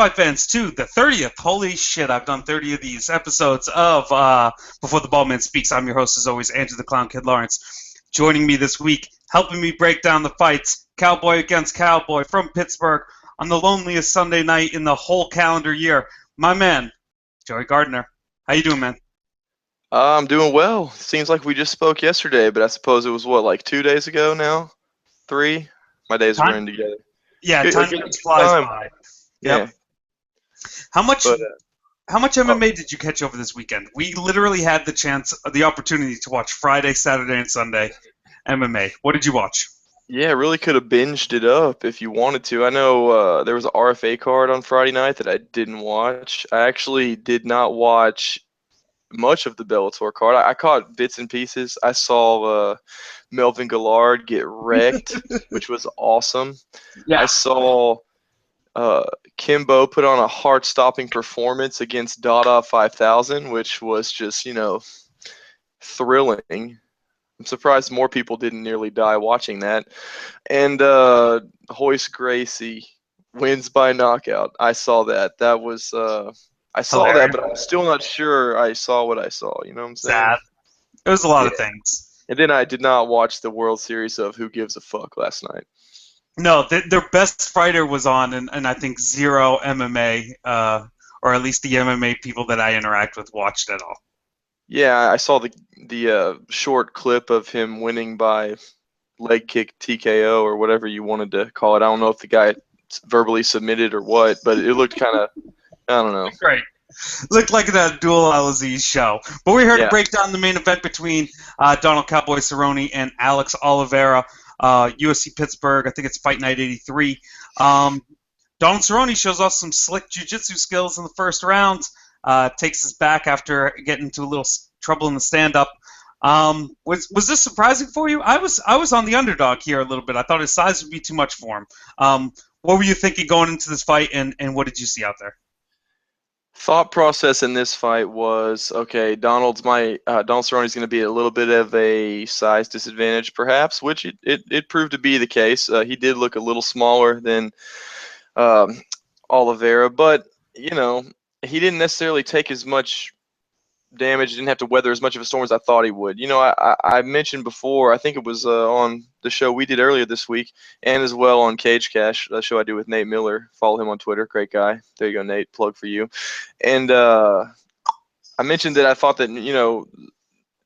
fight fans, to the 30th. Holy shit, I've done 30 of these episodes of Before the Ballman Speaks. I'm your host, as always, Andrew the Clown Kid Lawrence. Joining me this week, helping me break down the fights, Cowboy against Cowboy from Pittsburgh on the loneliest Sunday night in the whole calendar year. My man, Joey Gardner. How you doing, man? I'm doing well. Seems like we just spoke yesterday, but I suppose it was, like 2 days ago now? 3? My days are running together. Yeah, Good, time flies by. Yep. Yeah. How much Oh, MMA did you catch over this weekend? We literally had the opportunity to watch Friday, Saturday, and Sunday MMA. What did you watch? yeah, really could have binged it up if you wanted to. I know there was an RFA card on Friday night that I didn't watch. I actually did not watch much of the Bellator card. I caught bits and pieces. I saw Melvin Gillard get wrecked, which was awesome. Yeah. I saw Kimbo put on a heart-stopping performance against Dada 5000, which was just, thrilling. I'm surprised more people didn't nearly die watching that. And Hoist Gracie wins by knockout. I saw that. I saw that, Hilarious. but I'm still not sure I saw what I saw. You know what I'm saying? Sad. It was a lot Yeah. of things. And then I did not watch the World Series of Who Gives a Fuck last night. No, their best fighter was on, and I think zero MMA, or at least the MMA people that I interact with, watched at all. Yeah, I saw the short clip of him winning by leg kick TKO or whatever you wanted to call it. I don't know if the guy verbally submitted or what, but it looked kind of, I don't know. Great. Looked like a dual Al-Aziz show. But we're here to Yeah. break down the main event between Donald Cowboy Cerrone and Alex Oliveira, UFC Pittsburgh. I think it's Fight Night 83. Donald Cerrone shows off some slick jiu-jitsu skills in the first round. Takes us back after getting into a little trouble in the stand-up. Was this surprising for you? I was on the underdog here a little bit. I thought his size would be too much for him. What were you thinking going into this fight, and what did you see out there? Thought process in this fight was, okay, Donald Cerrone's going to be a little bit of a size disadvantage, perhaps, which it proved to be the case. He did look a little smaller than Oliveira, but he didn't necessarily take as much damage. Didn't have to weather as much of a storm as I thought he would. I mentioned before, I think it was on the show we did earlier this week, and as well on Cage Cash, the show I do with Nate Miller. Follow him on Twitter. Great guy. There you go, Nate. Plug for you. And I mentioned that I thought that,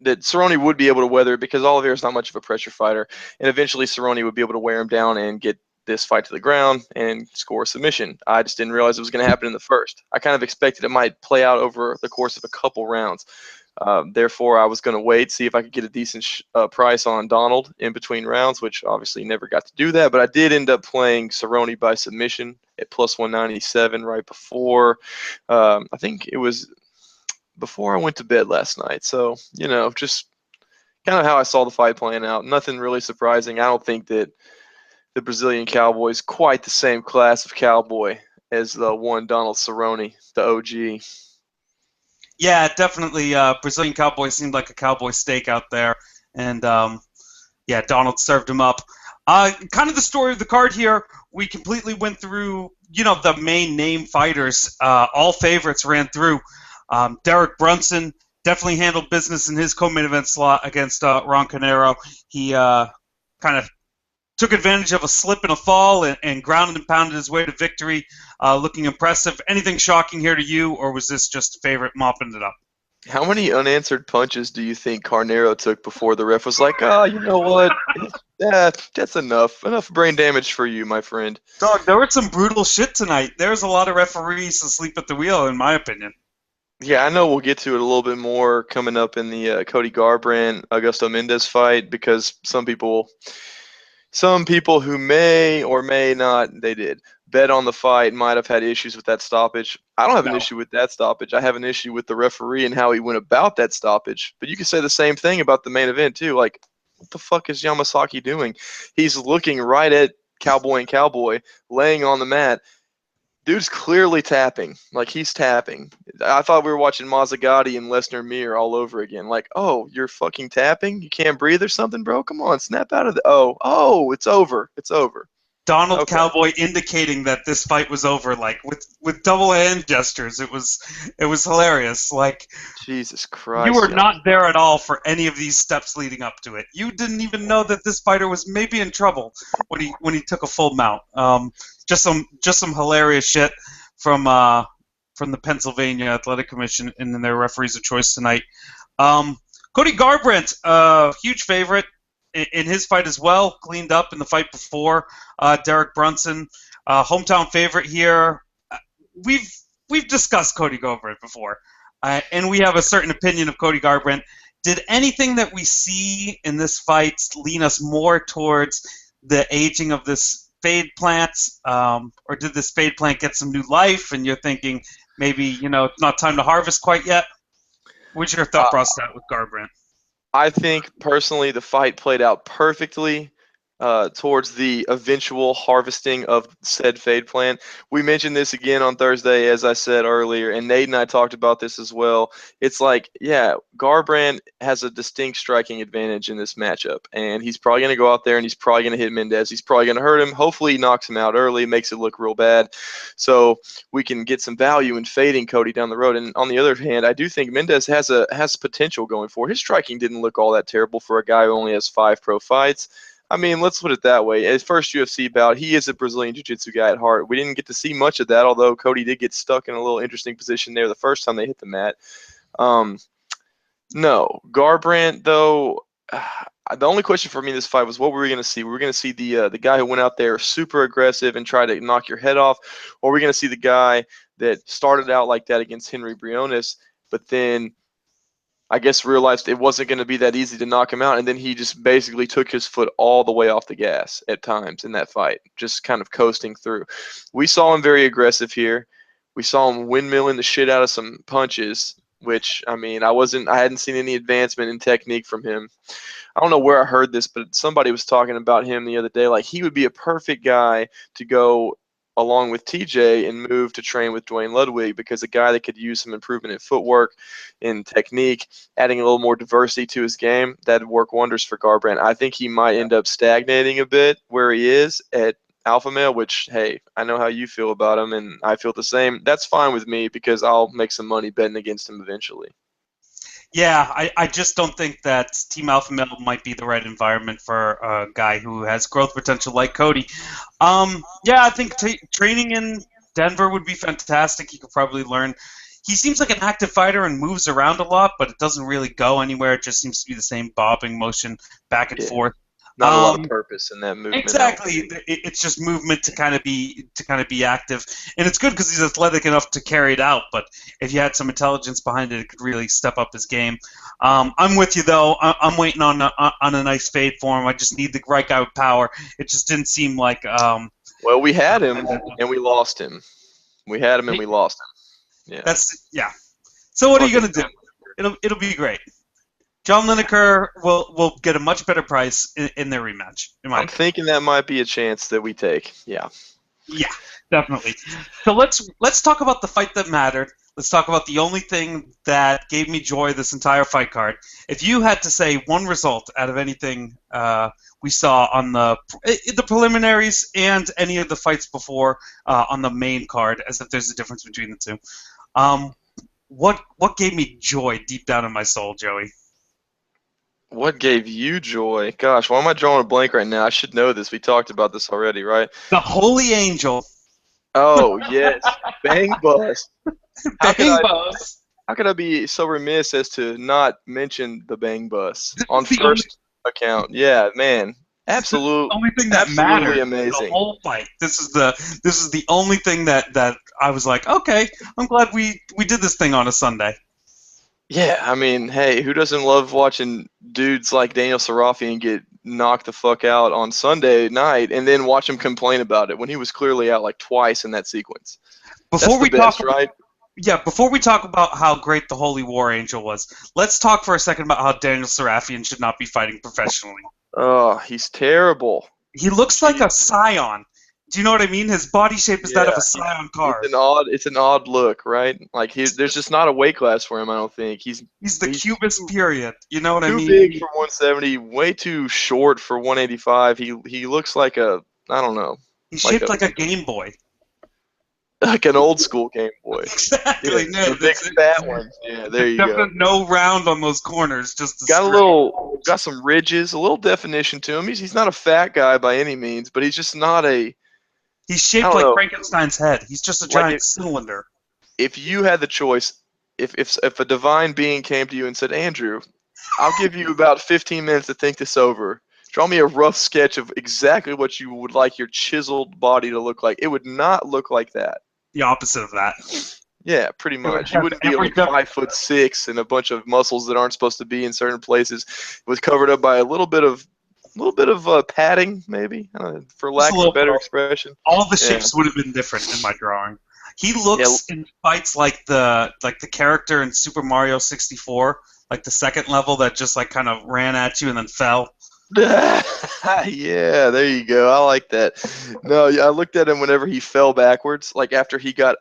that Cerrone would be able to weather it because Oliveira's not much of a pressure fighter, and eventually Cerrone would be able to wear him down and get this fight to the ground and score a submission. I just didn't realize it was going to happen in the first. I kind of expected it might play out over the course of a couple rounds. Therefore, I was going to wait, see if I could get a decent price on Donald in between rounds, which obviously never got to do that. But I did end up playing Cerrone by submission at plus 197 right before. I think it was before I went to bed last night. So, just kind of how I saw the fight playing out. Nothing really surprising. I don't think that the Brazilian Cowboy is quite the same class of cowboy as the one Donald Cerrone, the OG. Yeah, definitely. Brazilian Cowboy seemed like a cowboy steak out there, and Donald served him up. Kind of the story of the card here. We completely went through, the main name fighters. All favorites ran through. Derek Brunson definitely handled business in his co-main event slot against Ron Canero. He kind of took advantage of a slip and a fall and grounded and pounded his way to victory, looking impressive. Anything shocking here to you, or was this just a favorite mopping it up? How many unanswered punches do you think Carnero took before the ref was like, you know what? That's enough. Enough brain damage for you, my friend. Dog, there was some brutal shit tonight. There's a lot of referees asleep at the wheel, in my opinion. Yeah, I know we'll get to it a little bit more coming up in the Cody Garbrandt Augusto Mendez fight because some people who may or may not, they did, bet on the fight might have had issues with that stoppage. I don't have an issue with that stoppage. I have an issue with the referee and how he went about that stoppage. But you can say the same thing about the main event, too. Like, what the fuck is Yamasaki doing? He's looking right at Cowboy, laying on the mat. Dude's clearly tapping. Like, he's tapping. I thought we were watching Mazzagatti and Lesnar Mir all over again. Like, oh, you're fucking tapping? You can't breathe or something, bro? Come on, snap out of the... Oh, it's over. It's over. Donald Okay. Cowboy indicating that this fight was over, like with double hand gestures. It was hilarious. Like Jesus you Christ, were y'all. not there at all for any of these steps leading up to it. You didn't even know that this fighter was maybe in trouble when he took a full mount. Just some hilarious shit from the Pennsylvania Athletic Commission and their referees of choice tonight. Cody Garbrandt, huge favorite in his fight as well, cleaned up in the fight before Derek Brunson. Hometown favorite here. We've we've discussed Cody Garbrandt before, and we have a certain opinion of Cody Garbrandt. Did anything that we see in this fight lean us more towards the aging of this fade plant, or did this fade plant get some new life, and you're thinking maybe it's not time to harvest quite yet? What's your thought process with Garbrandt? I think personally the fight played out perfectly towards the eventual harvesting of said fade plant. We mentioned this again on Thursday, as I said earlier, and Nate and I talked about this as well. It's like, yeah, Garbrandt has a distinct striking advantage in this matchup, and he's probably going to go out there and he's probably going to hit Mendez. He's probably going to hurt him. Hopefully he knocks him out early, makes it look real bad, so we can get some value in fading Cody down the road. And on the other hand, I do think Mendez has potential going forward. His striking didn't look all that terrible for a guy who only has 5 pro fights. I mean, let's put it that way. His first UFC bout, he is a Brazilian Jiu-Jitsu guy at heart. We didn't get to see much of that, although Cody did get stuck in a little interesting position there the first time they hit the mat. No, Garbrandt, though, the only question for me in this fight was what were we going to see? Were we going to see the guy who went out there super aggressive and tried to knock your head off, or were we going to see the guy that started out like that against Henry Briones, but then I guess realized it wasn't going to be that easy to knock him out, and then he just basically took his foot all the way off the gas at times in that fight, just kind of coasting through. We saw him very aggressive here. We saw him windmilling the shit out of some punches, which, I mean, I hadn't seen any advancement in technique from him. I don't know where I heard this, but somebody was talking about him the other day. Like, he would be a perfect guy to go along with TJ and move to train with Dwayne Ludwig, because a guy that could use some improvement in footwork, in technique, adding a little more diversity to his game, that'd work wonders for Garbrandt. I think he might end up stagnating a bit where he is at alpha male, which, hey, I know how you feel about him, and I feel the same. That's fine with me because I'll make some money betting against him eventually. Yeah, I just don't think that Team Alpha Male might be the right environment for a guy who has growth potential like Cody. Yeah, I think training in Denver would be fantastic. He could probably learn. He seems like an active fighter and moves around a lot, but it doesn't really go anywhere. It just seems to be the same bobbing motion back and forth. Not a lot of purpose in that movement. Exactly, it's just movement to kind of be active, and it's good because he's athletic enough to carry it out. But if you had some intelligence behind it, it could really step up his game. I'm with you though. I'm waiting on a nice fade for him. I just need the right guy with power. It just didn't seem like. Well, we had him and we lost him. We had him and we lost him. Yeah. Yeah. So what are you gonna do? It'll be great. John Lineker will get a much better price in their rematch. I'm thinking that might be a chance that we take. Yeah. Yeah, definitely. So let's talk about the fight that mattered. Let's talk about the only thing that gave me joy this entire fight card. If you had to say one result out of anything we saw on the preliminaries and any of the fights before on the main card, as if there's a difference between the two, what gave me joy deep down in my soul, Joey? What gave you joy? Gosh, why am I drawing a blank right now? I should know this. We talked about this already, right? The Holy Angel. Oh, yes. Bang Bus. Bang Bus. How could I be so remiss as to not mention the Bang Bus on first account? Yeah, man. Absolutely. The only thing that mattered. Amazing. The whole fight. This is the only thing that I was like, okay, I'm glad we did this thing on a Sunday. Yeah, I mean, hey, who doesn't love watching dudes like Daniel Sarafian get knocked the fuck out on Sunday night and then watch him complain about it when he was clearly out like twice in that sequence? Before we talk, right? Yeah, before we talk about how great the Holy War Angel was, let's talk for a second about how Daniel Sarafian should not be fighting professionally. Oh, he's terrible. He looks like a scion. Do you know what I mean? His body shape is that of a scion card. It's an odd look, right? Like there's just not a weight class for him. I don't think he's the Cubist period. You know what I mean? Too big for 170, way too short for 185. He looks like I don't know. He's shaped like a Game Boy. Like an old school Game Boy. Exactly. Yeah, the big fat one. Yeah, there you go. No round on those corners, just got some ridges, a little definition to him. He's not a fat guy by any means, but he's just not a. He's shaped like Frankenstein's head. He's just a giant cylinder. If you had the choice, if a divine being came to you and said, Andrew, I'll give you about 15 minutes to think this over. Draw me a rough sketch of exactly what you would like your chiseled body to look like. It would not look like that. The opposite of that. Yeah, pretty much. You wouldn't be like 5'6" and a bunch of muscles that aren't supposed to be in certain places. It was covered up by a little bit of padding, maybe, for lack of a better expression. All the shapes would have been different in my drawing. He looks in fights like the character in Super Mario 64, like the second level that just like kind of ran at you and then fell. Yeah, there you go. I like that. No, I looked at him whenever he fell backwards, like after he got,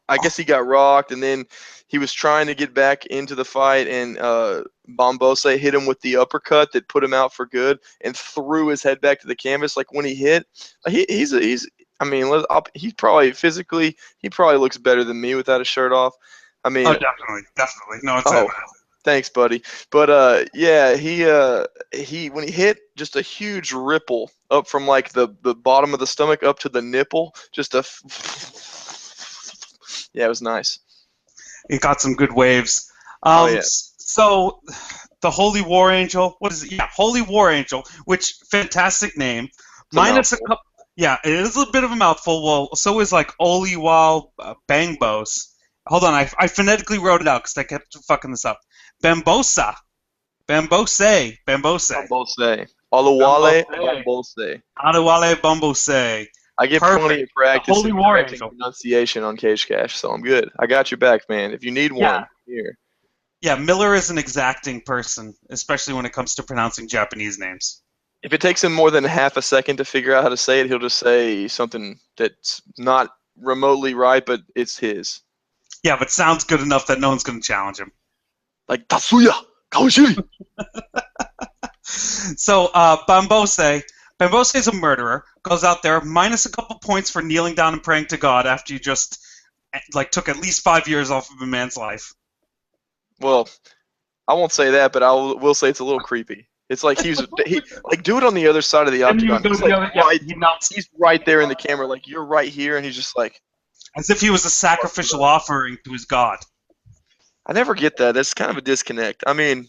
I guess he got rocked, and then he was trying to get back into the fight, and Bombose hit him with the uppercut that put him out for good, and threw his head back to the canvas. Like when he hit, he's. I mean, he probably physically, he probably looks better than me without a shirt off. I mean, oh, definitely. No, it's thanks, buddy. But yeah, he when he hit, just a huge ripple up from like the bottom of the stomach up to the nipple, just a yeah, it was nice. It got some good waves. So the Holy War Angel, what is it? Yeah, Holy War Angel, which fantastic name. Minus a couple. Yeah, it is a bit of a mouthful. Well, so is like Oliwal Bangbos. Hold on, I phonetically wrote it out because I kept fucking this up. Bambosa. Bambose. Olawale Bambose. Olawale Bambose. I get plenty of practice Holy War Angel pronunciation on Cage Cash, so I'm good. I got your back, man. If you need one, here. Yeah, Miller is an exacting person, especially when it comes to pronouncing Japanese names. If it takes him more than half a second to figure out how to say it, he'll just say something that's not remotely right, but it's his. Yeah, but sounds good enough that no one's going to challenge him. Like, Tatsuya Kawashiri! So, Bambose is a murderer, goes out there, minus a couple points for kneeling down and praying to God after you just, like, took at least 5 years off of a man's life. Well, I won't say that, but will say it's a little creepy. It's like he like do it on the other side of the octagon. He's right there in the camera, like you're right here, and he's just like as if he was a sacrificial offering to his god. I never get that. That's kind of a disconnect. I mean,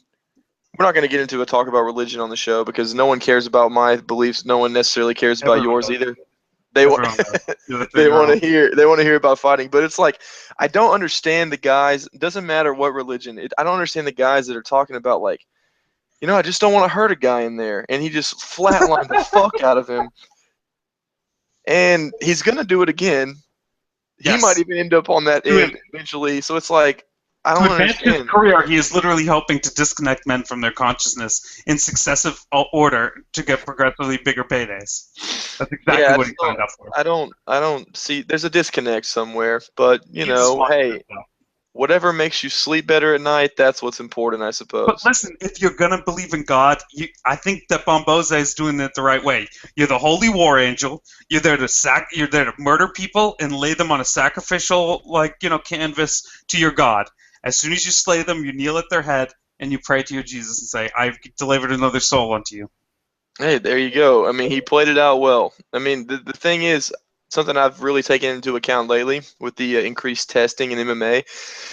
we're not going to get into a talk about religion on the show because no one cares about my beliefs. No one necessarily cares about yours either. They want to hear about fighting, but it's like I don't understand the guys. It doesn't matter what religion. I don't understand the guys that are talking about like. I just don't want to hurt a guy in there. And he just flatlined the fuck out of him. And he's going to do it again. Yes. He might even end up on that end eventually. So it's like, I don't understand. In his career, he is literally helping to disconnect men from their consciousness in successive order to get progressively bigger paydays. That's exactly what he signed up for. I don't see, there's a disconnect somewhere. But, hey. Whatever makes you sleep better at night, that's what's important, I suppose. But listen, if you're going to believe in God, I think that Bombose is doing it the right way. You're the Holy War Angel. You're there to murder people and lay them on a sacrificial, canvas to your God. As soon as you slay them, you kneel at their head and you pray to your Jesus and say, I've delivered another soul unto you. Hey, there you go. I mean, he played it out well. I mean, the thing is, something I've really taken into account lately with the increased testing in MMA.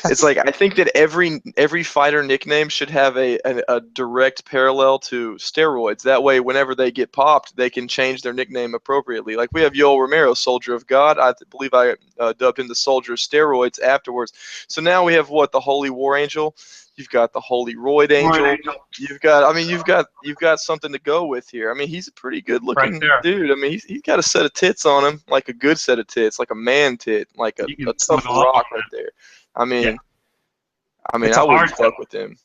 It's like I think that every fighter nickname should have a direct parallel to steroids. That way, whenever they get popped, they can change their nickname appropriately. Like we have Yoel Romero, Soldier of God. I believe I dubbed him the Soldier of Steroids afterwards. So now we have the Holy War Angel. You've got the Holy Roid Angel. You've got something to go with here. I mean, he's a pretty good looking dude. I mean, he's got a set of tits on him, like a good set of tits, like a man tit, like a tough rock right there. I mean, I wouldn't fuck with him.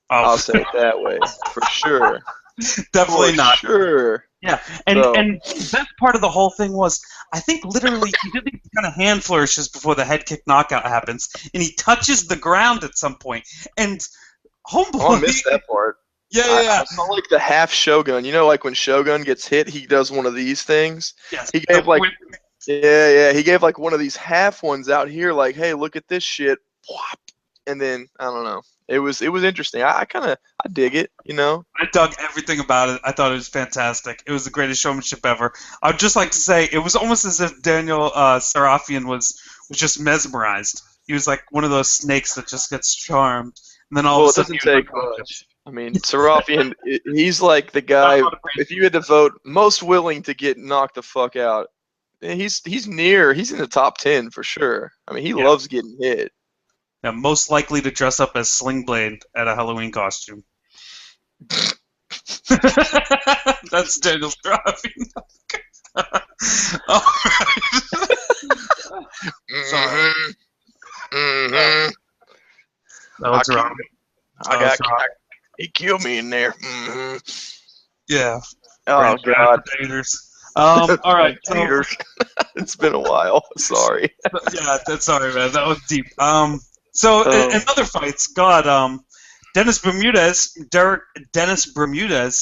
Oh. I'll say it that way for sure. Definitely not. Sure. Yeah, and the best part of the whole thing was, I think literally he did these kind of hand flourishes before the head kick knockout happens, and he touches the ground at some point. And I missed that part. Yeah, yeah, I yeah. saw like the half Shogun. You know, like when Shogun gets hit, he does one of these things. Yes. He gave like he gave like one of these half ones out here, like, hey, look at this shit. Whop. And then I don't know. It was interesting. I dig it, you know. I dug everything about it. I thought it was fantastic. It was the greatest showmanship ever. I would just like to say it was almost as if Daniel Serafian was just mesmerized. He was like one of those snakes that just gets charmed, and then all of Well, a it sudden doesn't he was take unconscious. much. I mean, Serafian, he's like the Not a guy. lot of brain. If you had to vote most willing to get knocked the fuck out, he's near. He's in the top 10 for sure. I mean, he Yeah. loves getting hit. Yeah, most likely to dress up as Sling Blade at a Halloween costume. That's Daniel Serafian. All right. Sorry. Mm-hmm. That was wrong. He killed me in there. Mm-hmm. Yeah. Oh God. Haters. All right. So, Haters. It's been a while. Sorry. yeah, that's sorry, man. That was deep. So Oh. in other fights, God, Dennis Bermudez,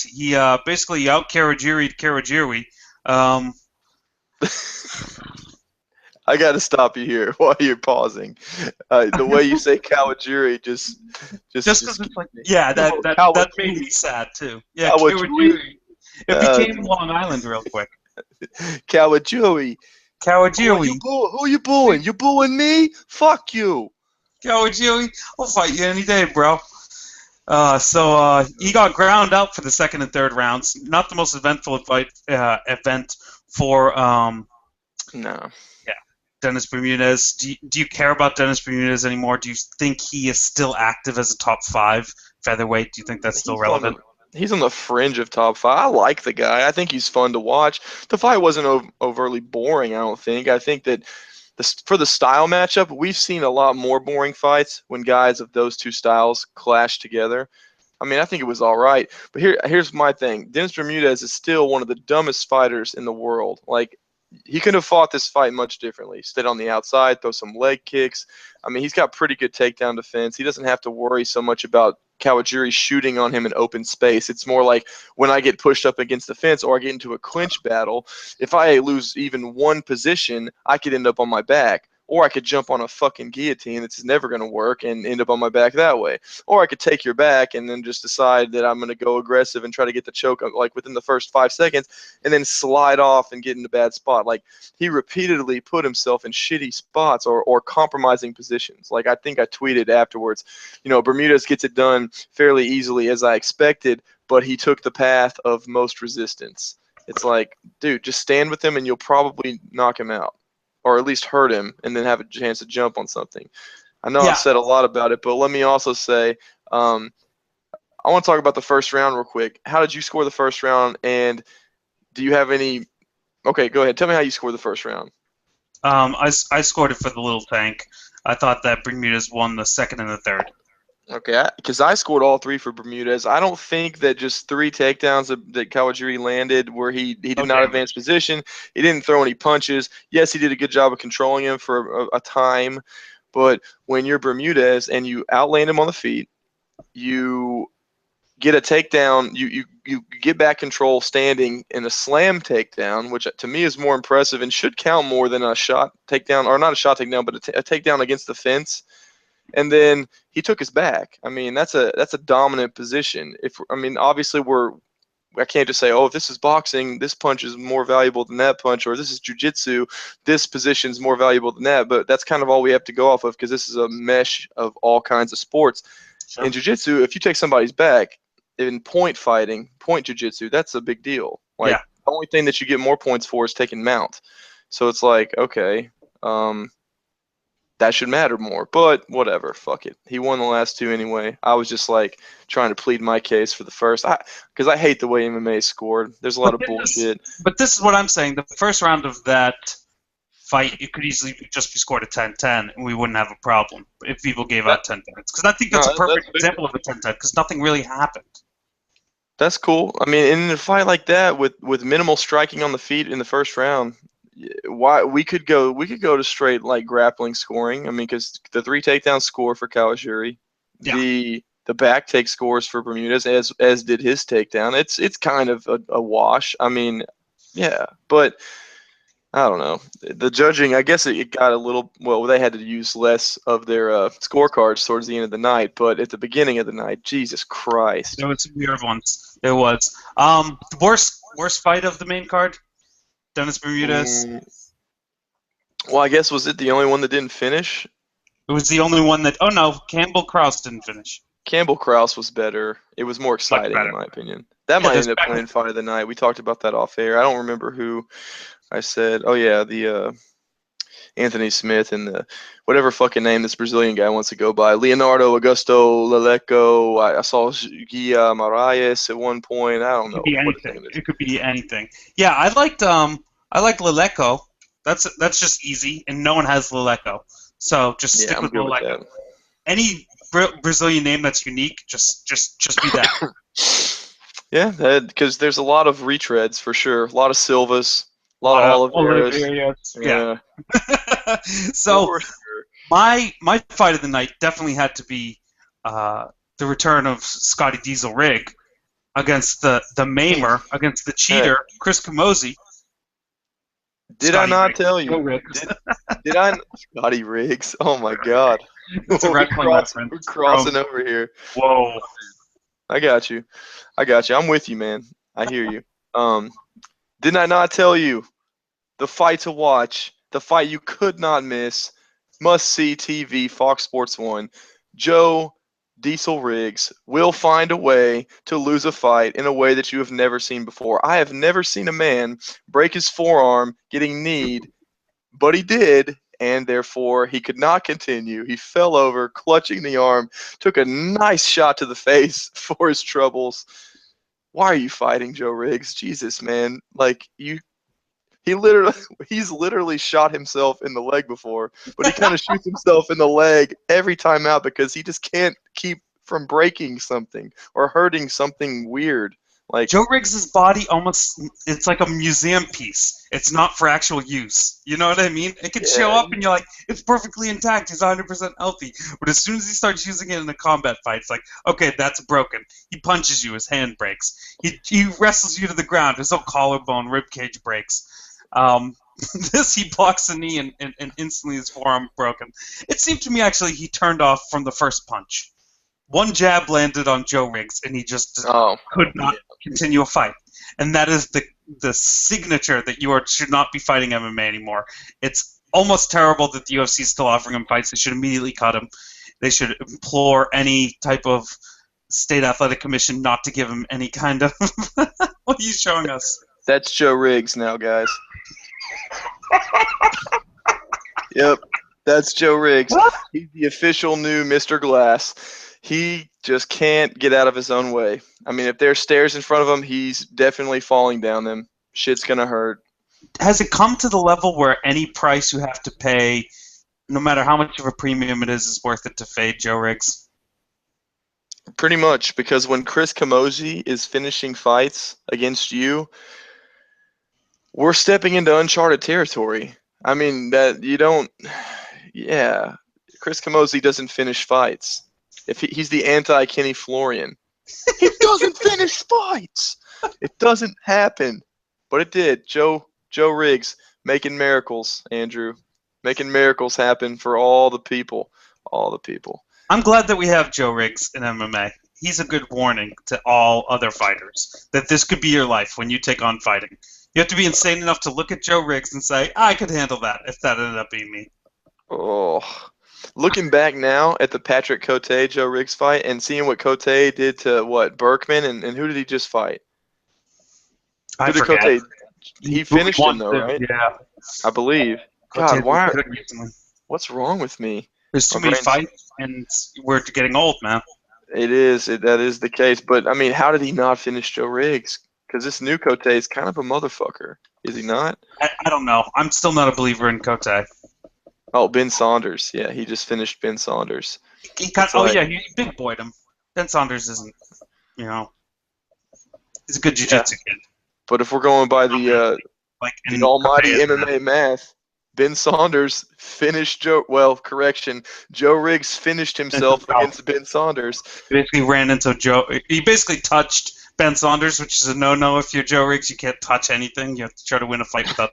he basically out Kawajiri'd Kawajiri. I got to stop you here while you're pausing. The way you say Kawajiri just Just because it's like, yeah, that made me sad too. Yeah, Kawajiri. Kawajiri. It became Long Island real quick. Kawajiri. Kawajiri. Who you booing? You booing me? Fuck you. Kawajiri, I'll fight you any day, bro. So he got ground out for the second and third rounds. Not the most eventful event for No. Dennis Bermudez. Do you care about Dennis Bermudez anymore? Do you think he is still active as a top 5 featherweight? Do you think that's still relevant? He's on the fringe of top 5. I like the guy. I think he's fun to watch. The fight wasn't overtly boring, I don't think. I think that for the style matchup, we've seen a lot more boring fights when guys of those two styles clash together. I mean, I think it was all right. But here's my thing. Dennis Bermudez is still one of the dumbest fighters in the world. Like, he could have fought this fight much differently. Stayed on the outside, throw some leg kicks. I mean, he's got pretty good takedown defense. He doesn't have to worry so much about Kawajiri shooting on him in open space. It's more like when I get pushed up against the fence or I get into a clinch battle, if I lose even one position, I could end up on my back. Or I could jump on a fucking guillotine that's never going to work and end up on my back that way. Or I could take your back and then just decide that I'm going to go aggressive and try to get the choke like within the first 5 seconds and then slide off and get in a bad spot. Like, he repeatedly put himself in shitty spots or compromising positions. Like, I think I tweeted afterwards, Bermudez gets it done fairly easily as I expected, but he took the path of most resistance. It's like, dude, just stand with him and you'll probably knock him out. Or at least hurt him, and then have a chance to jump on something. I know I've said a lot about it, but let me also say, I want to talk about the first round real quick. How did you score the first round, and do you have any? Okay, go ahead. Tell me how you scored the first round. I scored it for the little tank. I thought that Bermudez won the second and the third. Okay, because I scored all 3 for Bermudez. I don't think that just 3 takedowns that Kawajiri landed where he did not advance position. He didn't throw any punches. Yes, he did a good job of controlling him for a time. But when you're Bermudez and you outland him on the feet, you get a takedown, you get back control standing in a slam takedown, which to me is more impressive and should count more than a shot takedown, or not a shot takedown, but a takedown against the fence. And then he took his back. I mean, that's a dominant position. Obviously I can't just say, oh, if this is boxing, this punch is more valuable than that punch, or this is jiu-jitsu, this position is more valuable than that. But that's kind of all we have to go off of, because this is a mesh of all kinds of sports. Sure. In jiu-jitsu, if you take somebody's back in point fighting, point jiu-jitsu, that's a big deal. Like, the only thing that you get more points for is taking mount. So it's like, okay, that should matter more, but whatever, fuck it. He won the last 2 anyway. I was just like trying to plead my case for the first, because I hate the way MMA scored. There's a lot of bullshit. But this is what I'm saying. The first round of that fight, it could easily just be scored a 10-10, and we wouldn't have a problem if people gave out 10 points. Because I think that's a perfect example of a 10-10, because nothing really happened. That's cool. I mean, in a fight like that with minimal striking on the feet in the first round, why we could go to straight like grappling scoring. I mean, because the 3 takedown score for Kawajiri, the The back take scores for Bermudez, as did his takedown. It's kind of a wash. I mean, yeah, but I don't know. The judging, I guess it got a little. Well, they had to use less of their scorecards towards the end of the night, but at the beginning of the night, Jesus Christ. There was some weird ones. There was. The worst fight of the main card? Dennis Bermudez. Well, I guess was it the only one that didn't finish? It was the only one that. Oh no, Campbell Krause didn't finish. Campbell Krause was better. It was more exciting, in my opinion. That might end up playing fight of the night. We talked about that off air. I don't remember who I said. Oh yeah, the Anthony Smith and the whatever fucking name this Brazilian guy wants to go by. Leonardo Augusto Leleco. I saw Gia Marias at one point. I don't know. It could be anything. Yeah, I liked Leleco. That's just easy, and no one has Leleco. So just stick with Leleco. Any Brazilian name that's unique, just be that. Yeah, because there's a lot of retreads for sure. A lot of Silvas, a lot of Oliveiras. Yeah. So my fight of the night definitely had to be the return of Scotty Diesel Rig against the Maimer, against the cheater, Chris Camozzi. Did I not tell you? Did I? Scotty Riggs. Oh my God. It's a red we're crossing over here. Whoa. I got you. I'm with you, man. I hear you. Didn't I not tell you? The fight to watch, the fight you could not miss, must-see TV, Fox Sports 1. Joe Diesel Riggs will find a way to lose a fight in a way that you have never seen before. I have never seen a man break his forearm getting kneed, but he did, and therefore he could not continue. He fell over, clutching the arm, took a nice shot to the face for his troubles. Why are you fighting, Joe Riggs? Jesus, man. He's literally shot himself in the leg before, but he kind of shoots himself in the leg every time out because he just can't keep from breaking something or hurting something weird. Like Joe Riggs' body it's like a museum piece. It's not for actual use. You know what I mean? It could show up and you're like, it's perfectly intact. He's 100% healthy. But as soon as he starts using it in a combat fight, it's like, okay, that's broken. He punches you. His hand breaks. He wrestles you to the ground. His whole collarbone, ribcage breaks. He blocks the knee and instantly his forearm broken. It seemed to me actually he turned off from the first punch. One jab landed on Joe Riggs, and he just could not continue a fight. And that is the signature that you should not be fighting MMA anymore. It's almost terrible that the UFC is still offering him fights. They should immediately cut him. They should implore any type of state athletic commission not to give him any kind of... What are you showing us? That's Joe Riggs now, guys. Yep, that's Joe Riggs. He's the official new Mr. Glass. He just can't get out of his own way. I mean, if there's stairs in front of him, he's definitely falling down them. Shit's going to hurt. Has it come to the level where any price you have to pay, no matter how much of a premium it is worth it to fade Joe Riggs? Pretty much, because when Chris Camozzi is finishing fights against you, we're stepping into uncharted territory. I mean, that you don't... Yeah, Chris Camozzi doesn't finish fights. If he's the anti-Kenny Florian. He doesn't finish fights. It doesn't happen. But it did. Joe Riggs making miracles, Andrew. Making miracles happen for all the people. All the people. I'm glad that we have Joe Riggs in MMA. He's a good warning to all other fighters that this could be your life when you take on fighting. You have to be insane enough to look at Joe Riggs and say, I could handle that if that ended up being me. Oh. Looking back now at the Patrick Cote Joe Riggs fight and seeing what Cote did to Berkman and who did he just fight? I forget. He finished him though, right? Yeah, I believe. God, what's wrong with me? There's too many fights, and we're getting old, man. It is. That is the case. But I mean, how did he not finish Joe Riggs? Because this new Cote is kind of a motherfucker, is he not? I don't know. I'm still not a believer in Cote. Oh, Ben Saunders. Yeah, he just finished Ben Saunders. He big boyed him. Ben Saunders isn't, he's a good jiu-jitsu kid. But if we're going by the almighty MMA math, Ben Saunders finished Joe. Well, correction. Joe Riggs finished himself against Ben Saunders. Basically ran into Joe. He basically touched Ben Saunders, which is a no-no if you're Joe Riggs. You can't touch anything. You have to try to win a fight without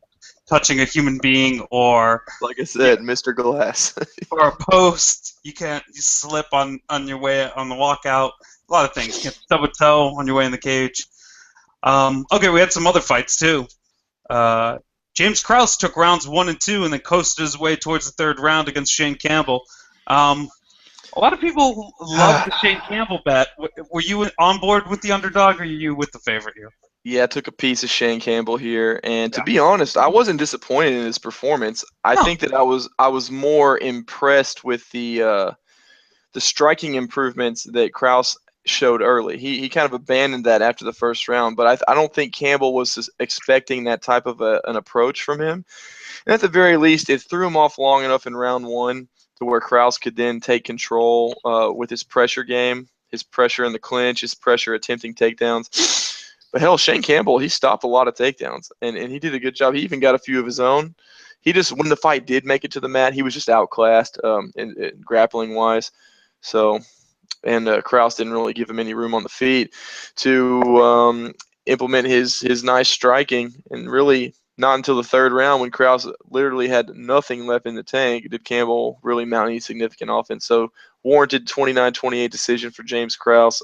touching a human being or, like I said, Mr. Glass. or a post. You can't slip on your way on the walkout. A lot of things. You can't stub a toe on your way in the cage. Okay, we had some other fights too. James Krause took rounds 1 and 2 and then coasted his way towards the third round against Shane Campbell. A lot of people love the Shane Campbell bet. Were you on board with the underdog, or are you with the favorite here? Yeah, I took a piece of Shane Campbell here, and to be honest, I wasn't disappointed in his performance. I think that I was more impressed with the striking improvements that Krause showed early. He kind of abandoned that after the first round, but I don't think Campbell was expecting that type of an approach from him. And at the very least, it threw him off long enough in round 1 to where Krause could then take control with his pressure game, his pressure in the clinch, his pressure attempting takedowns. But hell, Shane Campbell, he stopped a lot of takedowns, and he did a good job. He even got a few of his own. He just, when the fight did make it to the mat, he was just outclassed in grappling-wise. So, and Krause didn't really give him any room on the feet to implement his nice striking. And really, not until the third round, when Krause literally had nothing left in the tank, did Campbell really mount any significant offense. So, warranted 29-28 decision for James Krause.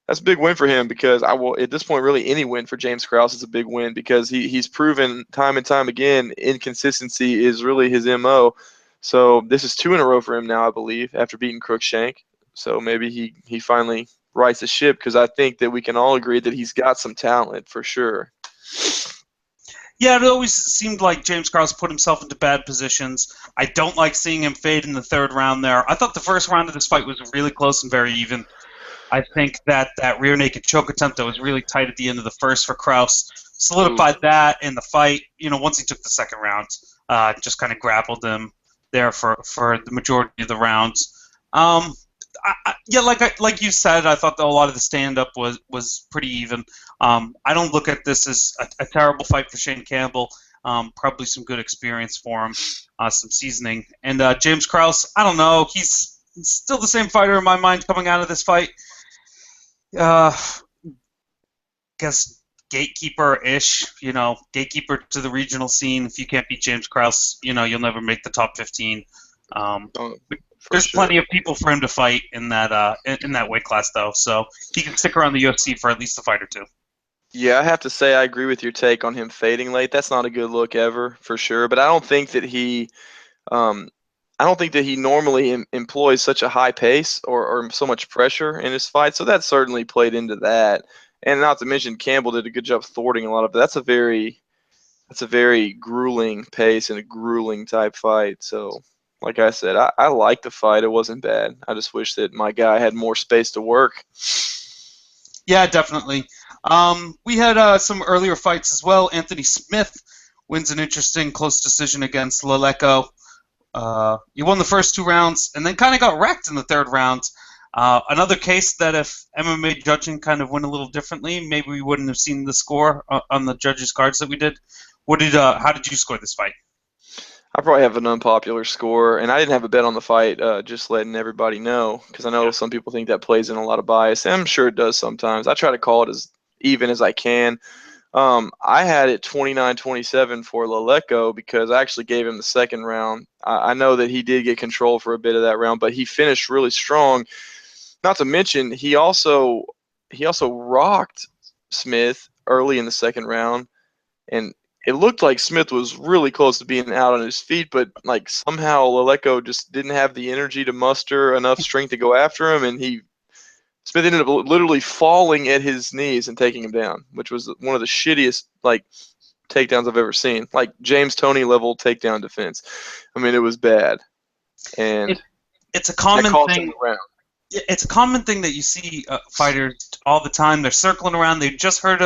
That's a big win for him because at this point, really any win for James Krause is a big win because he's proven time and time again inconsistency is really his MO. So this is 2 in a row for him now, I believe, after beating Crookshank. So maybe he finally rights the ship because I think that we can all agree that he's got some talent for sure. Yeah, it always seemed like James Krause put himself into bad positions. I don't like seeing him fade in the third round there. I thought the first round of this fight was really close and very even. I think that rear naked choke attempt that was really tight at the end of the first for Krause solidified that in the fight. You know, once he took the second round, just kind of grappled him there for the majority of the rounds. Yeah, like you said, I thought that a lot of the stand-up was pretty even. I don't look at this as a terrible fight for Shane Campbell. Probably some good experience for him, some seasoning. And James Krause, I don't know. He's still the same fighter in my mind coming out of this fight. Guess gatekeeper-ish, gatekeeper to the regional scene. If you can't beat James Krause, you'll never make the top 15. There's plenty of people for him to fight in that weight class, though, so he can stick around the UFC for at least a fight or two. Yeah, I have to say I agree with your take on him fading late. That's not a good look ever, for sure. But I don't think that he normally employs such a high pace or so much pressure in his fight. So that certainly played into that. And not to mention Campbell did a good job thwarting a lot of it. That's a very grueling pace and a grueling type fight. So, like I said, I liked the fight. It wasn't bad. I just wish that my guy had more space to work. Yeah, definitely. We had some earlier fights as well. Anthony Smith wins an interesting close decision against Leleco. He won the first 2 rounds and then kind of got wrecked in the third round. Another case that if MMA judging kind of went a little differently, maybe we wouldn't have seen the score on the judges' cards that we did. How did you score this fight? I probably have an unpopular score, and I didn't have a bet on the fight, just letting everybody know, because I know some people think that plays in a lot of bias, and I'm sure it does sometimes. I try to call it as even as I can. I had it 29-27 for Leleco because I actually gave him the second round. I know that he did get control for a bit of that round, but he finished really strong. Not to mention, he also rocked Smith early in the second round, and it looked like Smith was really close to being out on his feet, but like somehow Leleco just didn't have the energy to muster enough strength to go after him, and Smith ended up literally falling at his knees and taking him down, which was one of the shittiest takedowns I've ever seen. Like James Toney level takedown defense. I mean, it was bad. And it's a common thing. It's a common thing that you see fighters all the time. They're circling around. They just heard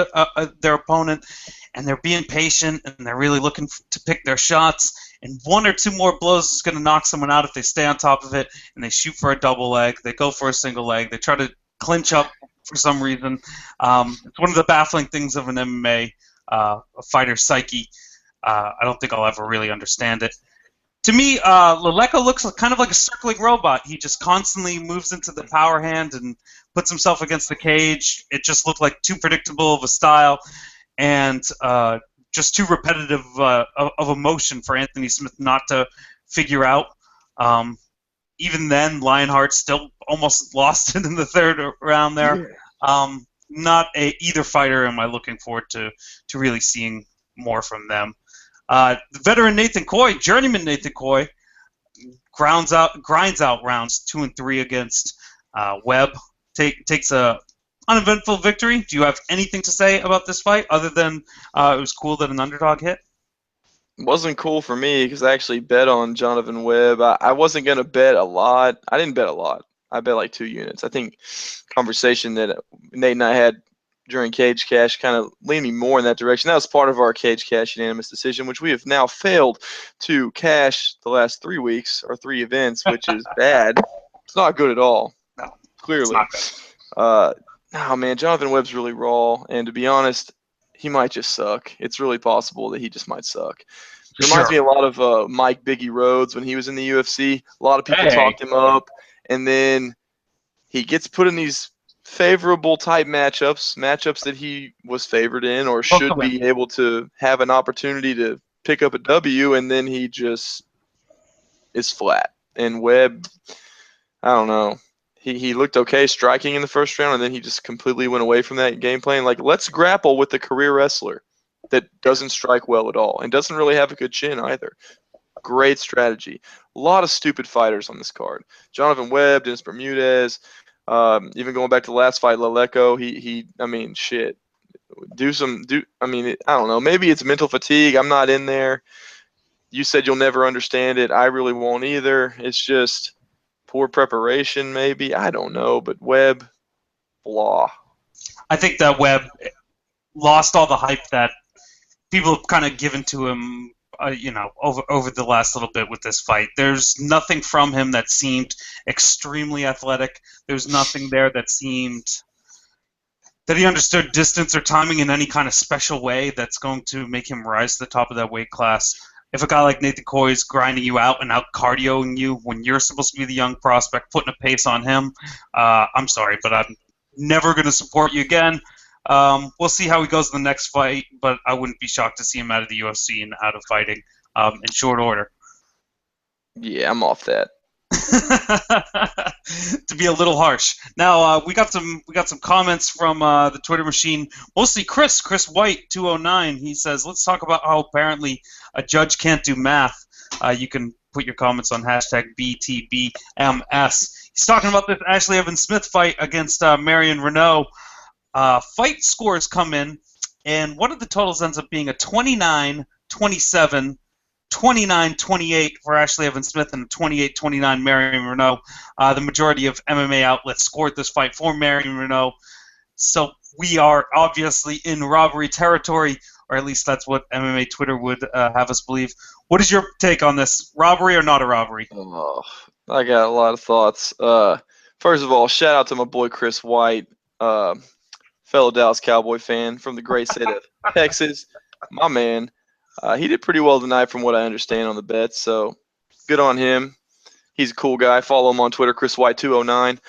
their opponent, and they're being patient, and they're really looking to pick their shots. And 1 or 2 more blows is going to knock someone out if they stay on top of it, and they shoot for a double leg. They go for a single leg. They try to clinch up for some reason. It's one of the baffling things of an MMA fighter's psyche. I don't think I'll ever really understand it. To me, Leleco looks kind of like a circling robot. He just constantly moves into the power hand and puts himself against the cage. It just looked like too predictable of a style and just too repetitive of a motion for Anthony Smith not to figure out. Even then, Lionheart still almost lost it in the third round there. Yeah. Not either fighter am I looking forward to really seeing more from them. The veteran Nathan Coy, journeyman Nathan Coy, grinds out rounds 2 and 3 against Webb. Takes a uneventful victory. Do you have anything to say about this fight other than it was cool that an underdog hit? Wasn't cool for me because I actually bet on Jonathan Webb. I wasn't going to bet a lot. I didn't bet a lot. I bet like 2 units. I think conversation that Nate and I had during Cage Cash kind of leaned me more in that direction. That was part of our Cage Cash unanimous decision, which we have now failed to cash the last 3 weeks or 3 events, which is bad. It's not good at all. No, clearly. It's not good. No, man, Jonathan Webb's really raw, and to be honest, he might just suck. It's really possible that he just might suck. It reminds me a lot of Mike Biggie Rhodes when he was in the UFC. A lot of people talked him up, and then he gets put in these favorable type matchups that he was favored in or should be able to have an opportunity to pick up a W, and then he just is flat. And Webb, I don't know. He looked okay striking in the first round, and then he just completely went away from that game plan. Like, let's grapple with the career wrestler that doesn't strike well at all and doesn't really have a good chin either. Great strategy. A lot of stupid fighters on this card. Jonathan Webb, Dennis Bermudez, even going back to the last fight, Leleco, I mean, shit. I don't know. Maybe it's mental fatigue. I'm not in there. You said you'll never understand it. I really won't either. It's just poor preparation, maybe. I don't know. But Webb, blah. I think that Webb lost all the hype that people have kind of given to him, over the last little bit with this fight. There's nothing from him that seemed extremely athletic. There's nothing there that seemed that he understood distance or timing in any kind of special way that's going to make him rise to the top of that weight class. If a guy like Nathan Coy is grinding you out and out cardioing you when you're supposed to be the young prospect, putting a pace on him, I'm sorry, but I'm never going to support you again. We'll see how he goes in the next fight, but I wouldn't be shocked to see him out of the UFC and out of fighting in short order. Yeah, I'm off that. To be a little harsh. Now we got some comments from the Twitter machine. Mostly Chris White 209. He says, "Let's talk about how apparently a judge can't do math." You can put your comments on hashtag BTBMS. He's talking about this Ashley Evans Smith fight against Marion Renault. Fight scores come in, and one of the totals ends up being a 29-27. 29-28 for Ashley Evans Smith and 28-29 Marion Renault. The majority of MMA outlets scored this fight for Marion Renault. So we are obviously in robbery territory, or at least that's what MMA Twitter would have us believe. What is your take on this? Robbery or not a robbery? Oh, I got a lot of thoughts. First of all, shout out to my boy Chris White, fellow Dallas Cowboy fan from the great state of Texas. My man. He did pretty well tonight from what I understand on the bets, so good on him. He's a cool guy. Follow him on Twitter, Chris White 209.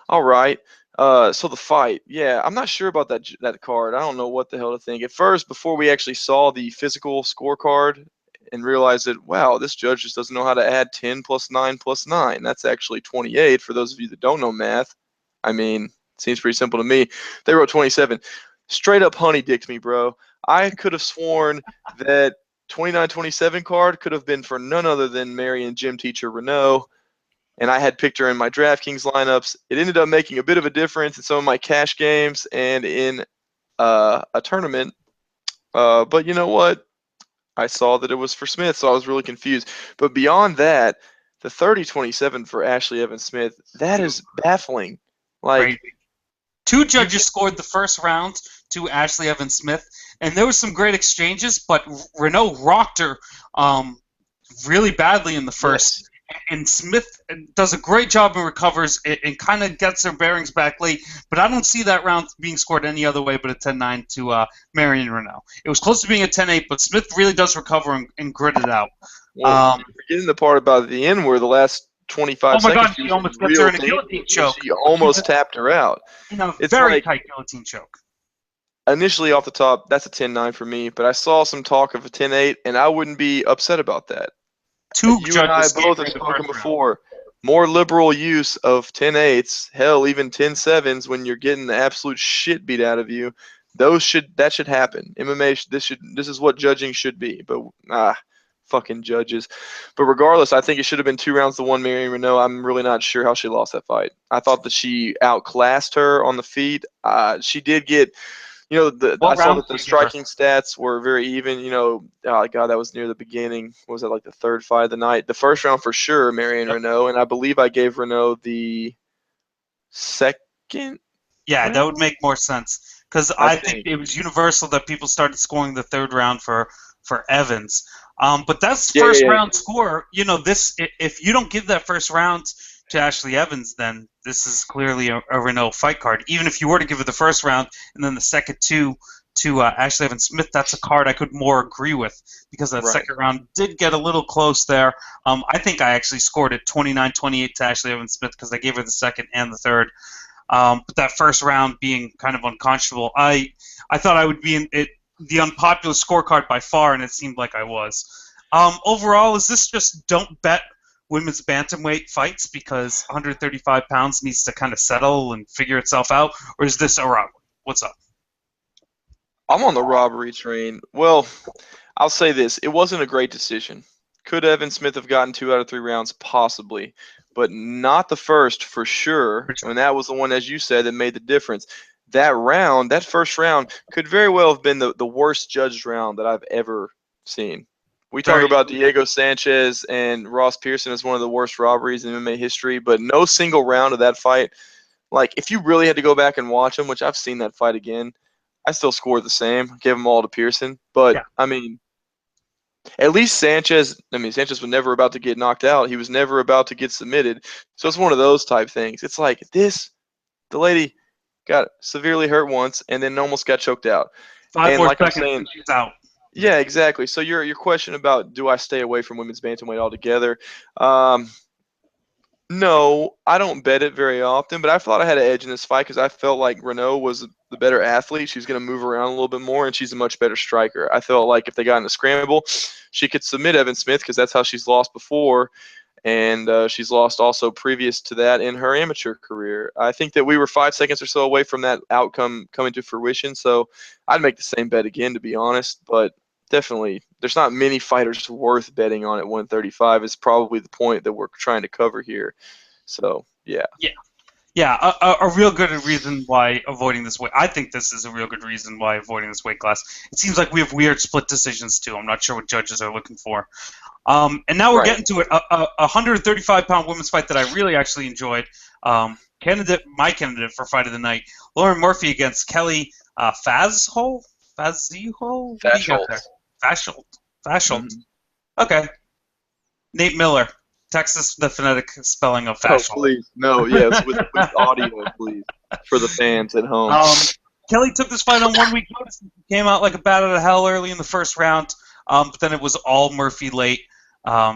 All right. So the fight. Yeah, I'm not sure about that card. I don't know what the hell to think. At first, before we actually saw the physical scorecard and realized that, wow, this judge just doesn't know how to add 10 plus 9 plus 9. That's actually 28 for those of you that don't know math. I mean, it seems pretty simple to me. They wrote 27. Straight up honey-dicked me, bro. I could have sworn that 29-27 card could have been for none other than Marion gym teacher Renault, and I had picked her in my DraftKings lineups. It ended up making a bit of a difference in some of my cash games and in a tournament. But you know what? I saw that it was for Smith, so I was really confused. But beyond that, the 30-27 for Ashley Evans Smith, that is baffling. Like, crazy. Two judges scored the first round to Ashley Evans Smith, and there was some great exchanges, but Renault rocked her really badly in the first. and Smith does a great job and recovers and kind of gets her bearings back late. But I don't see that round being scored any other way but a 10-9 to Marion Renault. It was close to being a 10-8, but Smith really does recover and grit it out. Well, you're forgetting the part about the end where the last 25 oh my seconds God, she she was almost in gets her real in a danger. guillotine choke. She almost tapped her out. In a It's very like, tight guillotine choke. initially off the top, that's a 10-9 for me, but I saw some talk of a 10-8, and I wouldn't be upset about that. Two You and I judges both have gave her the spoken first round. before. More liberal use of 10-8s, hell, even 10-7s when you're getting the absolute shit beat out of you. That should happen. MMA, this is what judging should be. But fucking judges. But regardless, I think it should have been 2 rounds to 1 Marion Renault. I'm really not sure how she lost that fight. I thought that she outclassed her on the feet. She did get, I saw that the striking stats were very even. Oh God, that was near the beginning. What was that, like the third fight of the night? The first round for sure, Marion Renault, and I believe I gave Renault the second. Yeah, that would make more sense because I think think. it was universal that people started scoring the third round for Evans. But that's first round score. If you don't give that first round to Ashley Evans, then this is clearly a Renault fight card. Even if you were to give it the first round and then the second two to Ashley Evans Smith, that's a card I could more agree with because that second round did get a little close there. I think I actually scored it 29-28 to Ashley Evans Smith because I gave her the second and the third. But that first round being kind of unconscionable, I thought I would be in it, the unpopular scorecard by far, and it seemed like I was. Overall, is this just don't bet women's bantamweight fights because 135 pounds needs to kind of settle and figure itself out, or is this a robbery? What's up? I'm on the robbery train. Well, I'll say this. It wasn't a great decision. Could Evan Smith have gotten 2 out of 3 rounds? Possibly. But not the first for sure. And that was the one, as you said, that made the difference. That first round, could very well have been the worst judged round that I've ever seen. We talk about Diego Sanchez and Ross Pearson as one of the worst robberies in MMA history, but no single round of that fight. Like, if you really had to go back and watch them, which I've seen that fight again, I still scored the same. Gave them all to Pearson. But, I mean, at least Sanchez was never about to get knocked out. He was never about to get submitted. So it's one of those type things. It's like the lady got severely hurt once and then almost got choked out. 5 more seconds and she's out. Yeah, exactly. So your question about do I stay away from women's bantamweight altogether? No, I don't bet it very often, but I thought I had an edge in this fight because I felt like Renault was the better athlete. She's going to move around a little bit more, and she's a much better striker. I felt like if they got in a scramble, she could submit Evan Smith because that's how she's lost before, and she's lost also previous to that in her amateur career. I think that we were 5 seconds or so away from that outcome coming to fruition, so I'd make the same bet again, to be honest, but definitely there's not many fighters worth betting on at 135 is probably the point that we're trying to cover here. So, yeah. Yeah, a real good reason why avoiding this weight. I think this is a real good reason why avoiding this weight class. It seems like we have weird split decisions too. I'm not sure what judges are looking for. And now we're getting to it. A 135-pound women's fight that I really actually enjoyed. My candidate for fight of the night, Lauren Murphy against Kelly Fazhold. Fashold. Okay. Nate Miller. Texas, the phonetic spelling of Fashold. Oh, please. No, yes, with audio, please, for the fans at home. Kelly took this fight on 1 week notice. Came out like a bat out of hell early in the first round, but then it was all Murphy late.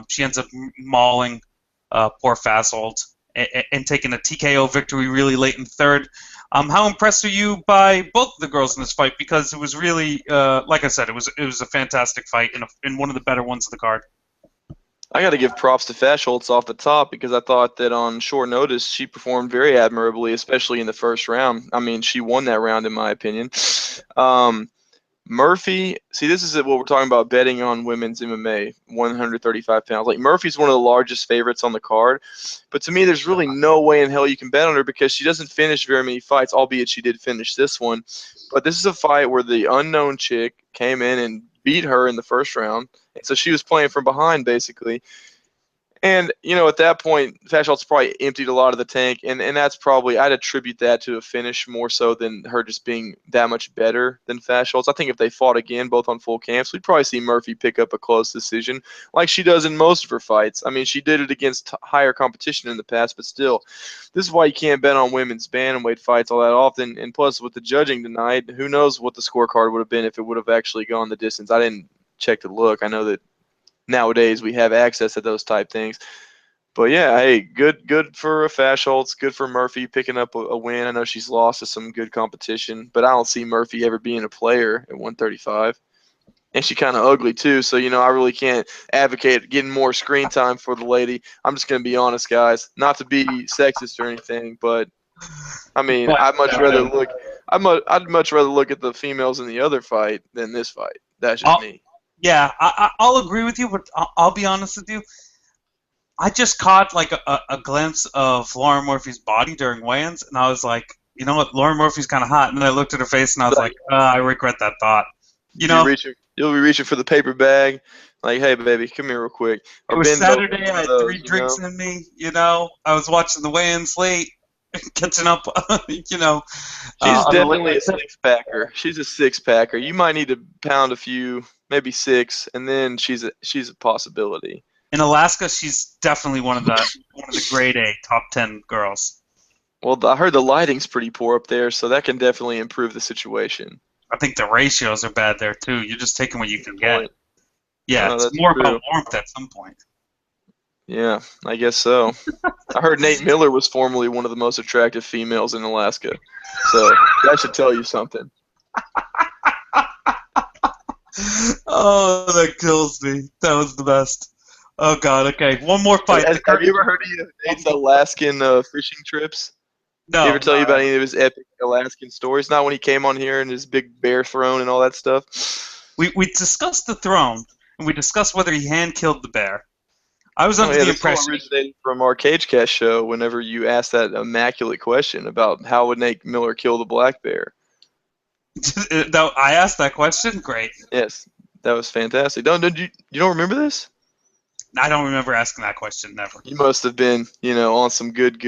She ends up mauling poor Fashold and taking a TKO victory really late in third. How impressed are you by both of the girls in this fight? Because it was really, like I said, it was a fantastic fight and one of the better ones of the card. I got to give props to Fasholtz off the top because I thought that on short notice she performed very admirably, especially in the first round. I mean, she won that round in my opinion. Murphy, see, this is what we're talking about betting on women's MMA, 135 pounds. Like, Murphy's one of the largest favorites on the card, but to me, there's really no way in hell you can bet on her because she doesn't finish very many fights, albeit she did finish this one. But this is a fight where the unknown chick came in and beat her in the first round, and so she was playing from behind, basically. And, at that point, Fat Schultz probably emptied a lot of the tank, and that's probably, I'd attribute that to a finish more so than her just being that much better than Fat Schultz. I think if they fought again, both on full camps, we'd probably see Murphy pick up a close decision like she does in most of her fights. I mean, she did it against higher competition in the past, but still, this is why you can't bet on women's bantamweight fights all that often. And plus, with the judging tonight, who knows what the scorecard would have been if it would have actually gone the distance. I didn't check to look. I know that nowadays we have access to those type things. But yeah, hey, good for Fat Schultz, good for Murphy picking up a win. I know she's lost to some good competition, but I don't see Murphy ever being a player at 135. And she kind of ugly too, so I really can't advocate getting more screen time for the lady. I'm just gonna be honest, guys, not to be sexist or anything, but I mean, I'd much rather look at the females in the other fight than this fight. That's just me. Yeah, I'll agree with you, but I'll be honest with you. I just caught like a glimpse of Lauren Murphy's body during weigh-ins, and I was like, you know what, Lauren Murphy's kind of hot. And then I looked at her face, and I was like, I regret that thought. You'll be reaching for the paper bag, like, hey, baby, come here real quick. It was Saturday. I had 3 drinks in me. I was watching the weigh-ins late, catching up. She's definitely a six-packer. She's a six-packer. You might need to pound a few, maybe 6, and then she's a possibility. In Alaska, she's definitely one of the grade A top 10 girls. Well, I heard the lighting's pretty poor up there, so that can definitely improve the situation. I think the ratios are bad there too. You're just taking what you can get. Yeah, it's more about warmth at some point. Yeah, I guess so. I heard Nate Miller was formerly one of the most attractive females in Alaska, so that should tell you something. Oh, that kills me. That was the best. Oh, God, okay. One more fight. Have you ever heard of Nate's Alaskan fishing trips? No. Did he ever tell you about any of his epic Alaskan stories? Not when he came on here and his big bear throne and all that stuff? We discussed the throne, and we discussed whether he hand-killed the bear. I was under the impression... originated from our CageCast show whenever you asked that immaculate question about how would Nate Miller kill the black bear. I asked that question? Great. Yes, that was fantastic. You don't remember this? I don't remember asking that question, never. You must have been, on some good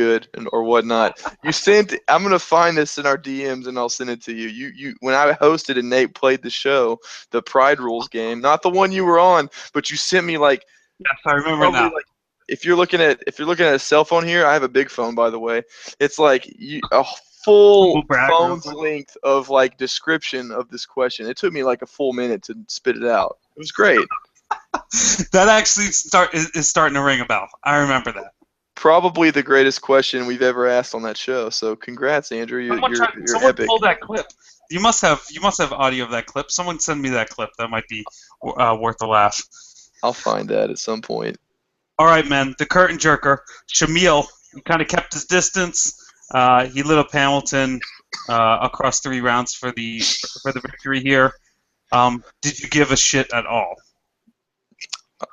or whatnot. I'm going to find this in our DMs and I'll send it to you. You when I hosted and Nate played the show, the Pride Rules game, not the one you were on, but you sent me like... Yes, I remember now. Like, if you're looking at a cell phone here, I have a big phone, by the way. It's like a full phone's length of like description of this question. It took me like a full minute to spit it out. It was great. That actually is starting to ring a bell. I remember that. Probably the greatest question we've ever asked on that show. So congrats, Andrew. You're epic. Pull that clip. You must have audio of that clip. Someone send me that clip. That might be worth a laugh. I'll find that at some point. All right, man. The curtain jerker, Shamil. He kind of kept his distance. He lit up Hamilton across 3 rounds for the victory here. Did you give a shit at all?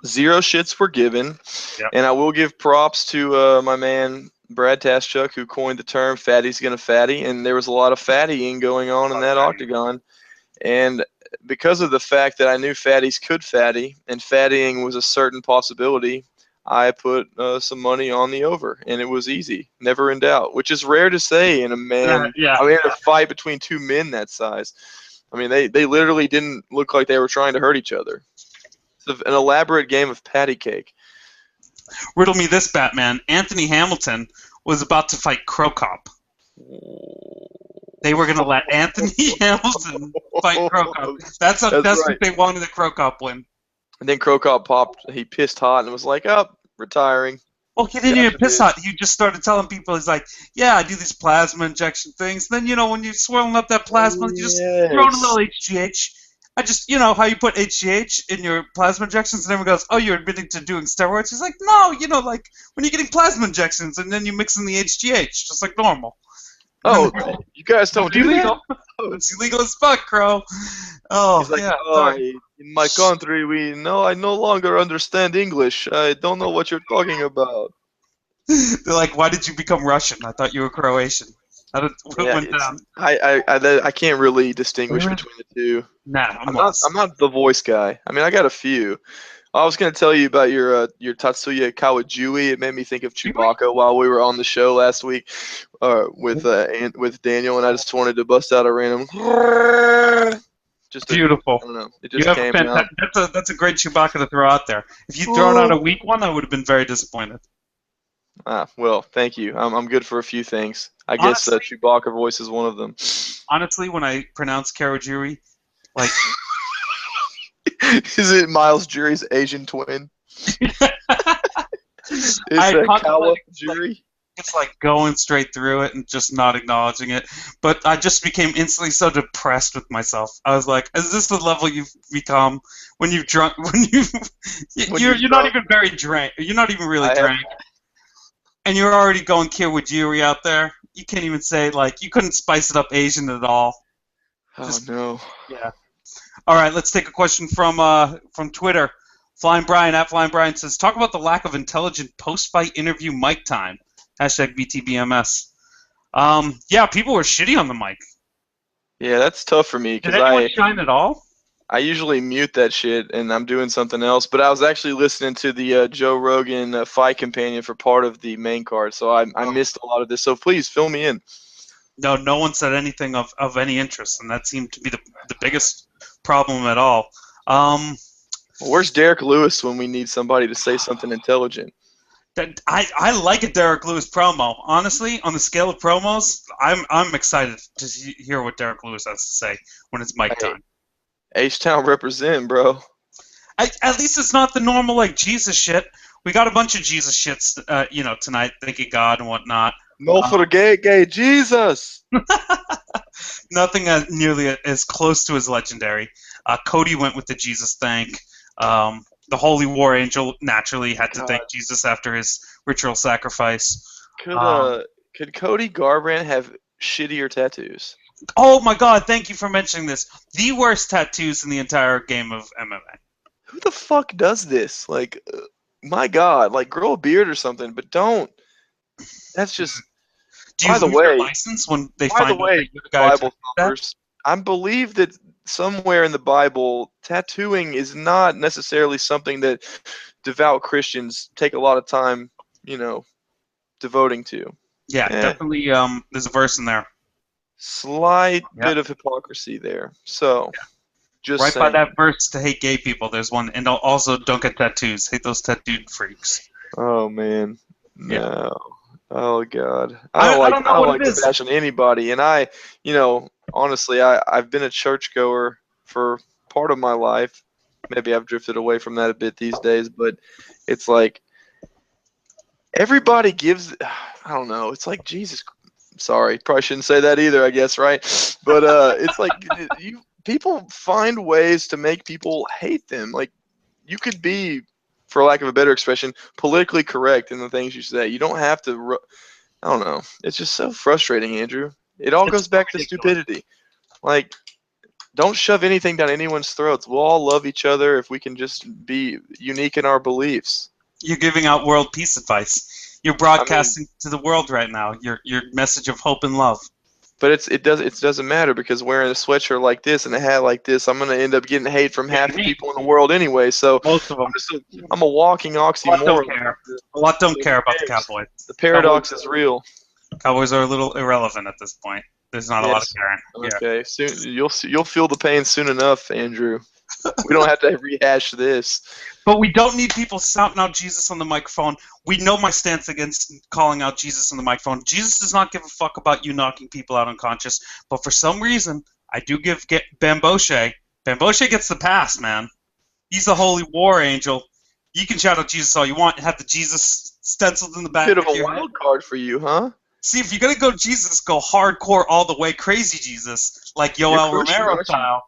0 shits were given, yep. And I will give props to my man Brad Taschuk, who coined the term "fatty's gonna fatty," and there was a lot of fattying going on in that octagon. And because of the fact that I knew fatties could fatty, and fattying was a certain possibility, I put some money on the over, and it was easy, never in doubt, which is rare to say in a man. In a fight between 2 men that size. I mean, they literally didn't look like they were trying to hurt each other. It's an elaborate game of patty cake. Riddle me this, Batman. Anthony Hamilton was about to fight Crow Cop. They were going to let Anthony Hamilton fight Crow Cop. That's right. What they wanted, the Crow Cop win. And then Crow Cop popped. He pissed hot and was like, retiring. Well, he didn't even piss hot. He just started telling people, he's like, yeah, I do these plasma injection things. Then, when you're swirling up that plasma, you just throw in a little HGH. I just, how you put HGH in your plasma injections, and everyone goes, oh, you're admitting to doing steroids? He's like, no, like when you're getting plasma injections, and then you mix in the HGH, just like normal. Oh, you guys don't do that? Oh, it's illegal as fuck, Crow. Oh, he's like, yeah. In my country, I no longer understand English. I don't know what you're talking about. They're like, why did you become Russian? I thought you were Croatian. What went down? I can't really distinguish between the two. Nah, I'm not the voice guy. I mean, I got a few. I was going to tell you about your Tatsuya Kawajui. It made me think of Chewbacca while we were on the show last week with Daniel, and I just wanted to bust out a random. Beautiful. I don't know. It You just have came out. that's a great Chewbacca to throw out there. If you'd thrown out a weak one, I would have been very disappointed. Well, thank you. I'm good for a few things. I guess Honestly, Chewbacca voice is one of them. honestly, when I pronounce Kawajiri, like Is it Miles Jury's Asian twin? Is I that contemplated Kawajiri? just like going straight through it and just not acknowledging it. But I just became instantly so depressed with myself. I was like, "Is this the level you've become when you've drunk? You're not even very drank. You're not even really drank, and you're already going Kawajiri out there. You can't even say like you couldn't spice it up Asian at all. Oh no. Yeah. All right, let's take a question from Twitter. Flying Brian at Flying Brian says, talk about the lack of intelligent post-fight interview mic time. Hashtag BTBMS. Yeah, people were shitty on the mic. Yeah, that's tough for me Did because anyone shine at all? I usually mute that shit and I'm doing something else. But I was actually listening to the Joe Rogan Fight Companion for part of the main card, so I missed a lot of this. So please fill me in. No one said anything of any interest, and that seemed to be the biggest problem at all. Where's Derek Lewis when we need somebody to say something intelligent? I like a Derek Lewis promo. Honestly, on the scale of promos, I'm excited to hear what Derek Lewis has to say when it's mic time. H-Town represent, bro. At least it's not the normal like Jesus shit. We got a bunch of Jesus shits, tonight, thanking God and whatnot. No forget gay Jesus. Nothing nearly as close to as legendary. Cody went with the Jesus thank. The Holy War Angel naturally had to thank Jesus after his ritual sacrifice. Could Cody Garbrandt have shittier tattoos? Oh my God! Thank you for mentioning this. The worst tattoos in the entire game of MMA. Who the fuck does this? Like, my God, like grow a beard or something, but don't. That's just. Do you lose your license when they find out that you're the guy? Bible thumpers, I believe that somewhere in the Bible, tattooing is not necessarily something that devout Christians take a lot of time, devoting to. Yeah, definitely. There's a verse in there. Slight bit of hypocrisy there. So, just right saying. By that verse to hate gay people, there's one, and also don't get tattoos. Hate those tattooed freaks. Oh man, no. Yeah. Oh God, I don't like to bash on anybody, and honestly, I've been a churchgoer for part of my life. Maybe I've drifted away from that a bit these days, but it's like everybody gives. I don't know. It's like Jesus. Sorry, probably shouldn't say that either. I guess right, but it's like people find ways to make people hate them. Like you could be, for lack of a better expression, politically correct in the things you say. You don't have to. I don't know. It's just so frustrating, Andrew. It all goes back to stupidity. Like, don't shove anything down anyone's throats. We'll all love each other if we can just be unique in our beliefs. You're giving out world peace advice. You're broadcasting to the world right now. Your message of hope and love. But it doesn't matter because wearing a sweatshirt like this and a hat like this, I'm gonna end up getting hate from half the people in the world anyway. So most of them. I'm a walking oxymoron. A lot don't care about the Cowboys. The paradox is real. Cowboys are a little irrelevant at this point. There's not a lot of caring. Okay, soon you'll feel the pain soon enough, Andrew. We don't have to rehash this. But we don't need people shouting out Jesus on the microphone. We know my stance against calling out Jesus on the microphone. Jesus does not give a fuck about you knocking people out unconscious. But for some reason, I do give Bamboshe. Bamboshe gets the pass, man. He's the Holy War Angel. You can shout out Jesus all you want and have the Jesus stenciled in the back. Bit of a wild card for you, huh? See, if you're going to go Jesus, go hardcore all the way, crazy Jesus, like Yoel Romero style.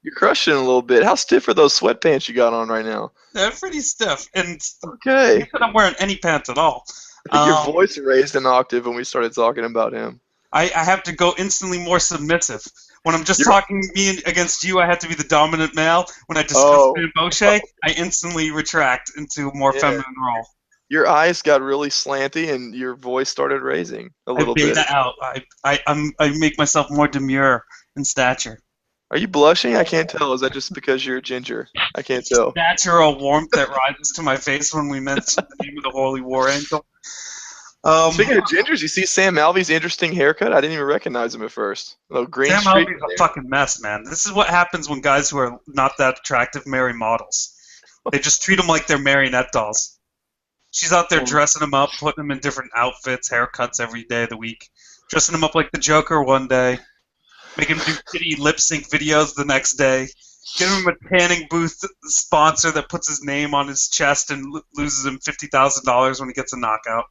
You're crushing a little bit. How stiff are those sweatpants you got on right now? They're pretty stiff. And okay. You said I'm wearing any pants at all. I think your voice raised an octave when we started talking about him. I have to go instantly more submissive. When I'm just talking me against you, I have to be the dominant male. When I discuss Bamboshe, I instantly retract into a more feminine role. Your eyes got really slanty and your voice started raising a little bit. I beta out. I make myself more demure in stature. Are you blushing? I can't tell. Is that just because you're a ginger? I can't tell. Natural warmth that rises to my face when we mention the name of the Holy War Angel. Speaking of gingers, you see Sam Alvey's interesting haircut? I didn't even recognize him at first. A little green Sam streak. Alvey's a fucking mess, man. This is what happens when guys who are not that attractive marry models. They just treat them like they're marionette dolls. She's out there dressing them up, putting them in different outfits, haircuts every day of the week, dressing them up like the Joker one day, making him do kitty lip sync videos the next day, giving him a tanning booth sponsor that puts his name on his chest and loses him $50,000 when he gets a knockout.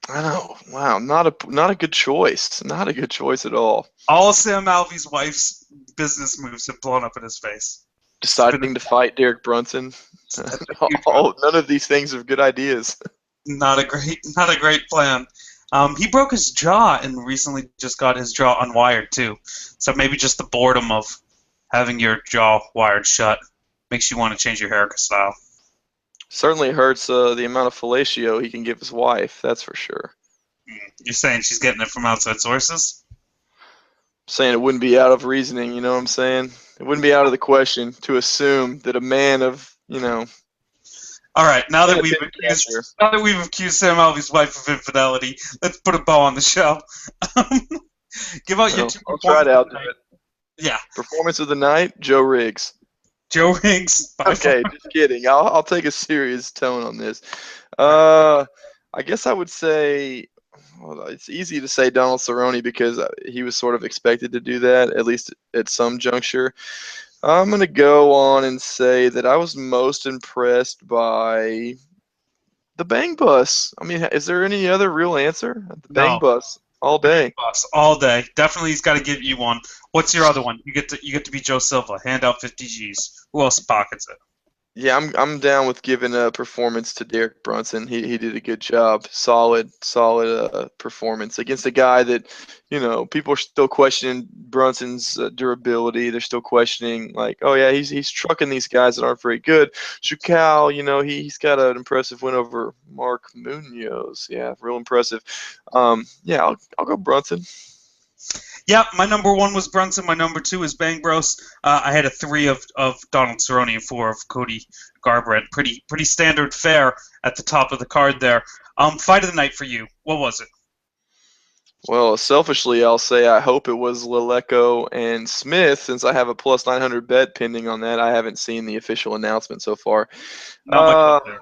I know. Wow, not a good choice. Not a good choice at all. All of Sam Alvey's wife's business moves have blown up in his face. Deciding to fight Derek Brunson. None of these things are good ideas. Not a great plan. He broke his jaw and recently just got his jaw unwired too. So maybe just the boredom of having your jaw wired shut makes you want to change your hairstyle. Certainly hurts the amount of fellatio he can give his wife. That's for sure. You're saying she's getting it from outside sources? Saying it wouldn't be out of reasoning. You know what I'm saying? It wouldn't be out of the question to assume that a man of All right, now that we've accused Sam Alvey's wife of infidelity, let's put a bow on the show. Give out your two. I'll try to outdo it. Yeah. Performance of the night, Joe Riggs. Joe Riggs. Okay, just kidding. I'll take a serious tone on this. I guess I would say, well, it's easy to say Donald Cerrone because he was sort of expected to do that, at least at some juncture. I'm going to go on and say that I was most impressed by the Bang Bus. I mean, is there any other real answer? The Bang Bus all day. Bus all day. Definitely, he's got to give you one. What's your other one? You get to be Joe Silva. Hand out 50 G's. Who else pockets it? Yeah, I'm down with giving a performance to Derek Brunson. He did a good job. Solid performance against a guy that, people are still questioning Brunson's durability. They're still questioning, like, oh yeah, he's trucking these guys that aren't very good. Chukal, he's got an impressive win over Mark Munoz. Yeah, real impressive. Yeah, I'll go Brunson. Yeah, my number one was Brunson. My number two is Bang Bros. I had a 3 of Donald Cerrone and 4 of Cody Garbrandt. Pretty standard fare at the top of the card there. Fight of the night for you. What was it? Well, selfishly, I'll say I hope it was Leleco and Smith, since I have a plus 900 bet pending on that. I haven't seen the official announcement so far. Not much there.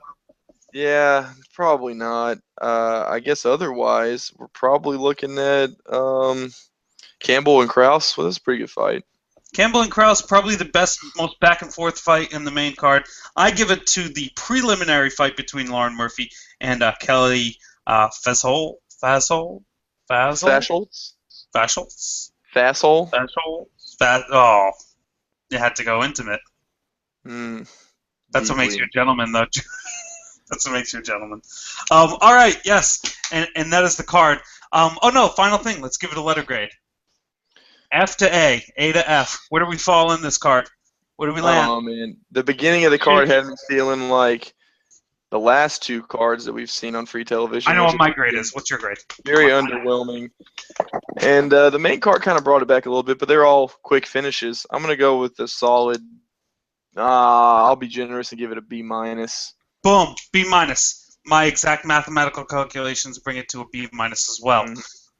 Yeah, probably not. I guess otherwise, we're probably looking at Campbell and Krause. Well, that's a pretty good fight. Campbell and Krause, probably the best, most back-and-forth fight in the main card. I give it to the preliminary fight between Lauren Murphy and Kelly Fasol. Oh, you had to go intimate. That's what makes you a gentleman, though. That's what makes you a gentleman. All right, yes, and that is the card. Oh, no, final thing. Let's give it a letter grade. F to A to F. Where do we fall in this card? Where do we land? Oh, man. The beginning of the card had me feeling like the last 2 cards that we've seen on free television. I know what my grade is. What's your grade? Very underwhelming. And the main card kind of brought it back a little bit, but they're all quick finishes. I'm going to go with the solid. I'll be generous and give it a B-. Boom, B-. My exact mathematical calculations bring it to a B- as well.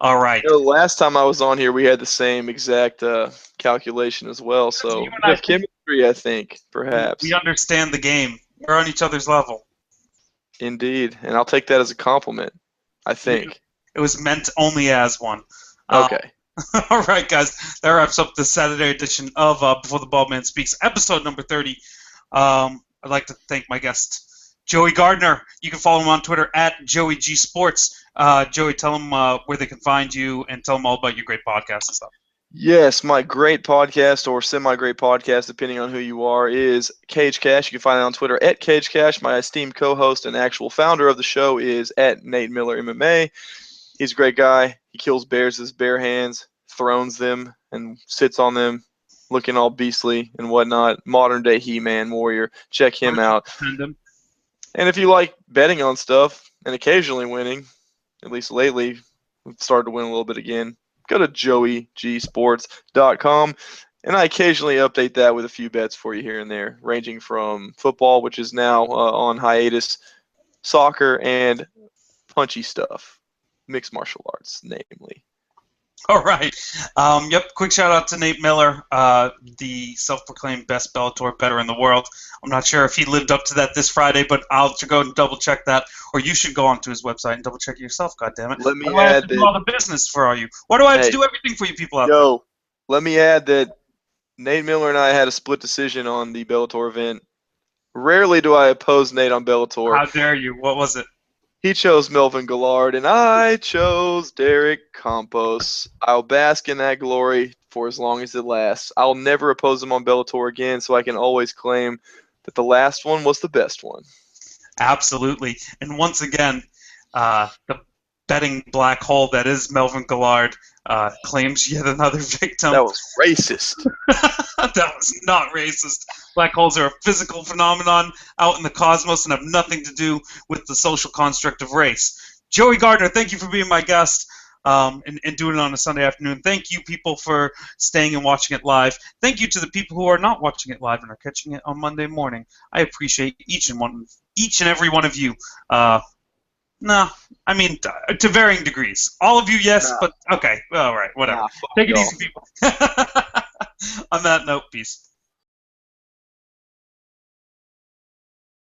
All right. Last time I was on here, we had the same exact calculation as well. So we have chemistry, I think, perhaps. We understand the game. We're on each other's level. Indeed, and I'll take that as a compliment, I think. It was meant only as one. Okay. All right, guys. That wraps up the Saturday edition of Before the Bald Man Speaks, episode number 30. I'd like to thank my guest, Joey Gardner. You can follow him on Twitter at Joey G Sports. Joey, tell them where they can find you and tell them all about your great podcast and stuff. Yes, my great podcast or semi-great podcast, depending on who you are, is Cage Cash. You can find it on Twitter at Cage Cash. My esteemed co-host and actual founder of the show is at Nate Miller MMA. He's a great guy. He kills bears with his bare hands, thrones them, and sits on them, looking all beastly and whatnot. Modern-day He-Man warrior. Check him out. And if you like betting on stuff and occasionally winning, at least lately, we've started to win a little bit again, go to joeygsports.com And I occasionally update that with a few bets for you here and there, ranging from football, which is now on hiatus, soccer, and punchy stuff, mixed martial arts, namely. All right. Yep. Quick shout out to Nate Miller, the self-proclaimed best Bellator better in the world. I'm not sure if he lived up to that this Friday, but I'll go and double check that. Or you should go onto his website and double check it yourself. God damn it! Let me Why do I have add to do that. all the business for all you? Why do I have to do everything for you people out there? Yo, let me add that Nate Miller and I had a split decision on the Bellator event. Rarely do I oppose Nate on Bellator. How dare you? What was it? He chose Melvin Gillard, and I chose Derek Campos. I'll bask in that glory for as long as it lasts. I'll never oppose him on Bellator again, so I can always claim that the last one was the best one. Absolutely. And once again, the betting black hole that is Melvin Gillard claims yet another victim. That was racist. That was not racist. Black holes are a physical phenomenon out in the cosmos and have nothing to do with the social construct of race. Joey Gardner, thank you for being my guest and doing it on a Sunday afternoon. Thank you, people, for staying and watching it live. Thank you to the people who are not watching it live and are catching it on Monday morning. I appreciate each and every one of you. No, I mean, to varying degrees. All of you, yes, but okay. All right, whatever. Take it easy, people. On that note, peace.